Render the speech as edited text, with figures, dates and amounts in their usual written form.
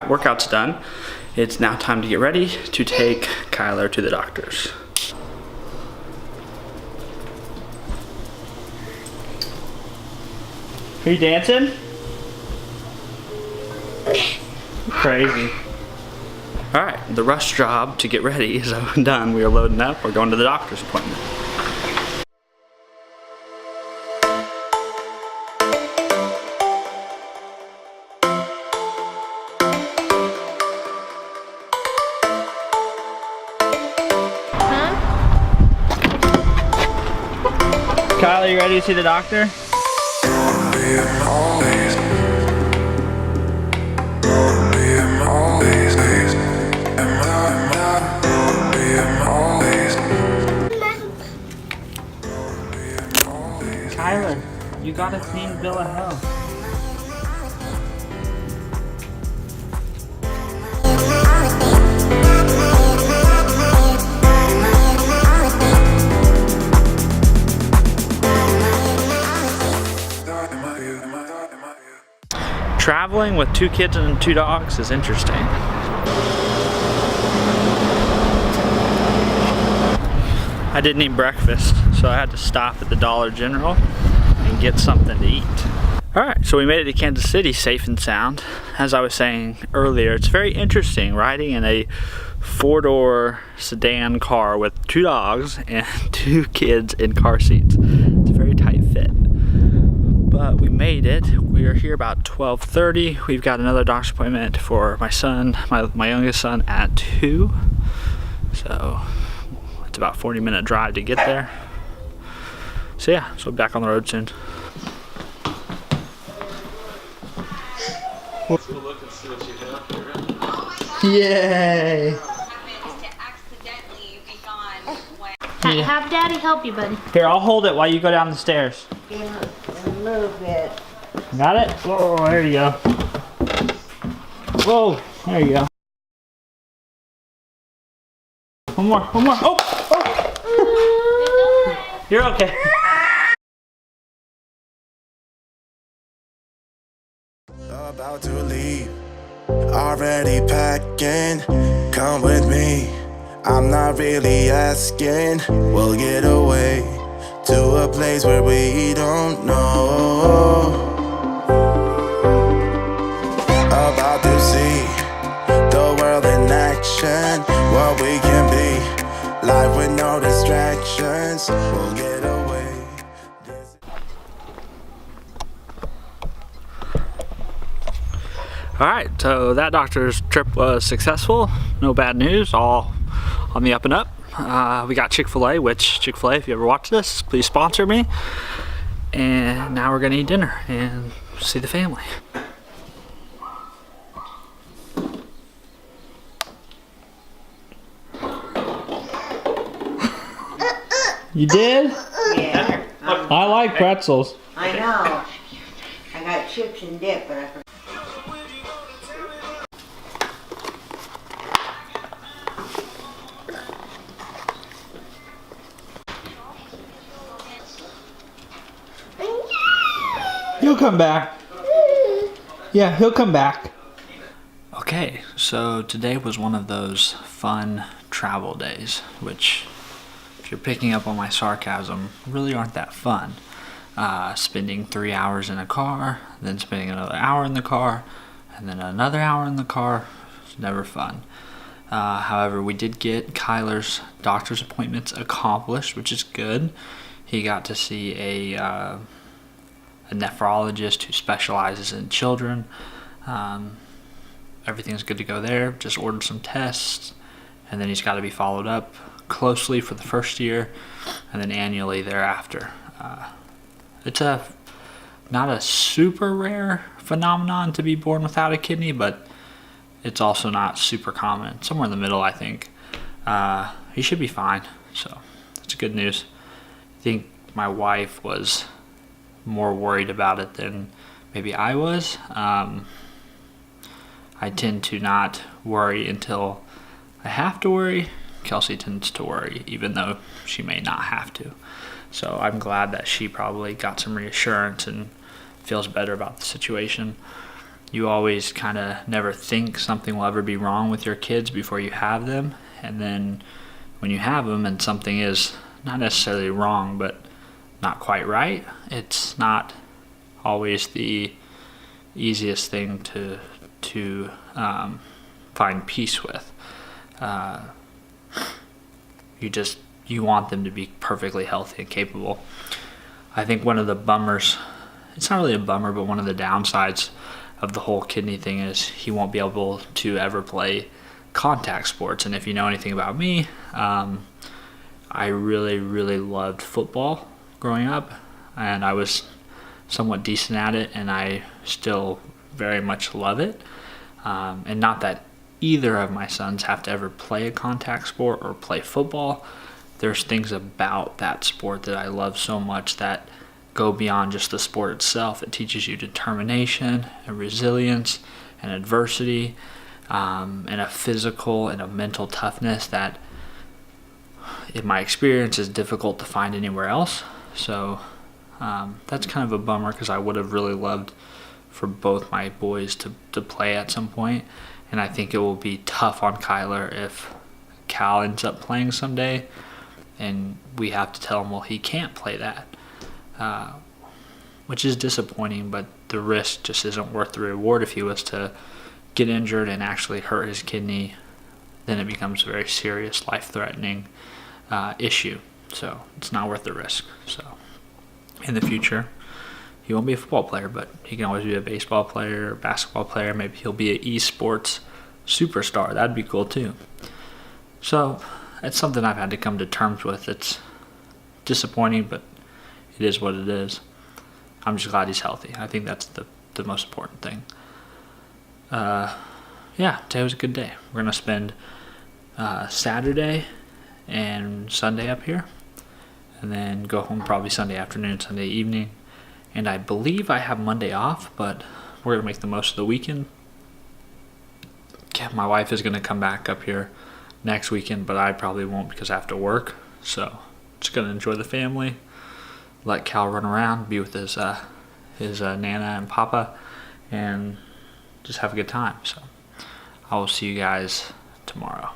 Workout's done. It's now time to get ready to take Kyler to the doctor's. Are you dancing? Crazy. Alright, the rush job to get ready is done. We are loading up. We're going to the doctor's appointment. Kyler, you ready to see the doctor? Kyler, you got a clean bill of health. Traveling with 2 kids and 2 dogs is interesting. I didn't eat breakfast, so I had to stop at the Dollar General and get something to eat. Alright, so we made it to Kansas City safe and sound. As I was saying earlier, it's very interesting riding in a 4-door sedan car with 2 dogs and 2 kids in car seats. It's a very tight fit. But we made it. We are here about 12:30. We've got another doctor's appointment for my son, my youngest son, at 2. So it's about a 40-minute drive to get there. So yeah, so we'll be back on the road soon. Yay! Have Daddy help you, buddy. Here, I'll hold it while you go down the stairs. Move it. Got it? Whoa, there you go. Whoa, there you go. One more. Oh! You're okay. About to leave, already packing. Come with me, I'm not really asking. We'll get away to a place where we don't know. About to see the world in action, what we can be, life with no distractions. We'll get away. Alright, so that doctor's trip was successful. No bad news, all on the up and up. We got Chik Fil A, which Chik Fil A, if you ever watch this, please sponsor me. And now we're gonna eat dinner and see the family. You did? Yeah. I like pretzels. I know. I got chips and dip, but I forgot. He'll come back. Yeah, he'll come back. Okay, so today was one of those fun travel days, which, if you're picking up on my sarcasm, really aren't that fun. Spending 3 hours in a car, then spending another hour in the car, and then another hour in the car. It's never fun. However, we did get Kyler's doctor's appointments accomplished, which is good. He got to see a nephrologist who specializes in children. Everything's good to go there. Just ordered some tests, and then he's got to be followed up closely for the first year, and then annually thereafter. It's not a super rare phenomenon to be born without a kidney, but it's also not super common. Somewhere in the middle, I think. He should be fine, so that's good news. I think my wife was more worried about it than maybe I was. I I tend to not worry until I have to worry. Kelsey tends to worry even though she may not have to. So I'm glad that she probably got some reassurance and feels better about the situation. You always kind of never think something will ever be wrong with your kids before you have them. And then when you have them and something is not necessarily wrong, but not quite right, it's not always the easiest thing to find peace with. You want them to be perfectly healthy and capable. I think one of the bummers, it's not really a bummer, but one of the downsides of the whole kidney thing is he won't be able to ever play contact sports. And if you know anything about me, I really, really loved football growing up, and I was somewhat decent at it, and I still very much love it. And not that either of my sons have to ever play a contact sport or play football. There's things about that sport that I love so much that go beyond just the sport itself. It teaches you determination and resilience and adversity, and a physical and a mental toughness that, in my experience, is difficult to find anywhere else. So that's kind of a bummer because I would have really loved for both my boys to play at some point. And I think it will be tough on Kyler if Cal ends up playing someday and we have to tell him, well, he can't play that, which is disappointing, but the risk just isn't worth the reward. If he was to get injured and actually hurt his kidney, then it becomes a very serious, life-threatening issue. So it's not worth the risk. So in the future, he won't be a football player, but he can always be a baseball player or basketball player. Maybe he'll be an esports superstar. That'd be cool too. So it's something I've had to come to terms with. It's disappointing, but it is what it is. I'm just glad he's healthy. I think that's the most important thing. Yeah, today was a good day. We're going to spend Saturday and Sunday up here, and then go home probably Sunday afternoon, Sunday evening. And I believe I have Monday off, but we're going to make the most of the weekend. Yeah, my wife is going to come back up here next weekend, but I probably won't because I have to work. So just going to enjoy the family, let Cal run around, be with his Nana and Papa, and just have a good time. So I will see you guys tomorrow.